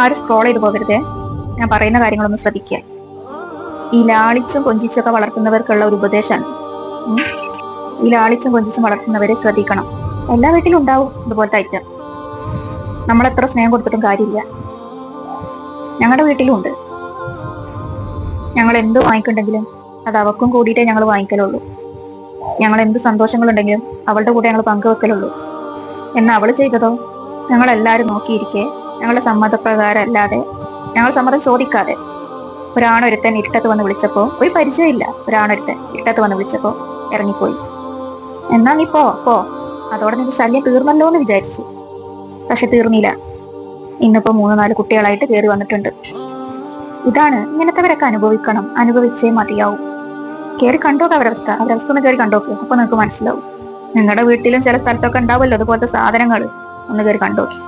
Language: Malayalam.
ആരും സ്ക്രോൾ ചെയ്ത് പോകരുതേ. ഞാൻ പറയുന്ന കാര്യങ്ങളൊന്ന് ശ്രദ്ധിക്കുക. ഈ ലാളിച്ചും കൊഞ്ചിച്ചൊക്കെ വളർത്തുന്നവർക്കുള്ള ഒരു ഉപദേശമാണ്. ഈ ലാളിച്ചും കൊഞ്ചിച്ചും വളർത്തുന്നവരെ ശ്രദ്ധിക്കണം. എല്ലാ വീട്ടിലും ഉണ്ടാവും ഇതുപോലത്തെ ഐറ്റം. നമ്മളെത്ര സ്നേഹം കൊടുത്തിട്ടും കാര്യമില്ല. ഞങ്ങളുടെ വീട്ടിലും ഉണ്ട്. ഞങ്ങൾ എന്ത് വാങ്ങിക്കണ്ടെങ്കിലും അത് അവക്കും കൂടിയിട്ടേ ഞങ്ങൾ വാങ്ങിക്കലുള്ളൂ. ഞങ്ങൾ എന്ത് സന്തോഷങ്ങളുണ്ടെങ്കിലും അവളുടെ കൂടെ ഞങ്ങൾ പങ്കുവെക്കലുള്ളൂ. എന്നാൽ അവള് ചെയ്തതോ, ഞങ്ങളെല്ലാവരും നോക്കിയിരിക്കെ ഞങ്ങളുടെ സമ്മതപ്രകാരം അല്ലാതെ, ഞങ്ങൾ സമ്മതം ചോദിക്കാതെ ഒരാണൊരുത്തൻ ഇരുട്ടത്ത് വന്ന് വിളിച്ചപ്പോ, ഒരു പരിചയമില്ല ഒരാണൊരുത്തൻ ഇരുട്ടത്ത് വന്ന് വിളിച്ചപ്പോ ഇറങ്ങിപ്പോയി. എന്നാ നീ പോ, അതോടെ നിന്റെ ശല്യം തീർന്നല്ലോ എന്ന് വിചാരിച്ച്. പക്ഷെ തീർന്നില്ല. ഇന്നിപ്പോ 3-4 കുട്ടികളായിട്ട് കയറി വന്നിട്ടുണ്ട്. ഇതാണ്, ഇങ്ങനത്തെവരൊക്കെ അനുഭവിക്കണം, അനുഭവിച്ചേ മതിയാവും. കയറി കണ്ടോക്ക് അവരവസ്ഥ ഒന്ന് കയറി കണ്ടോക്ക്. അപ്പൊ നിങ്ങക്ക് മനസ്സിലാവും. നിങ്ങളുടെ വീട്ടിലും ചില സ്ഥലത്തൊക്കെ ഉണ്ടാവുമല്ലോ അതുപോലത്തെ സാധനങ്ങൾ. ഒന്ന് കയറി കണ്ടോക്കി.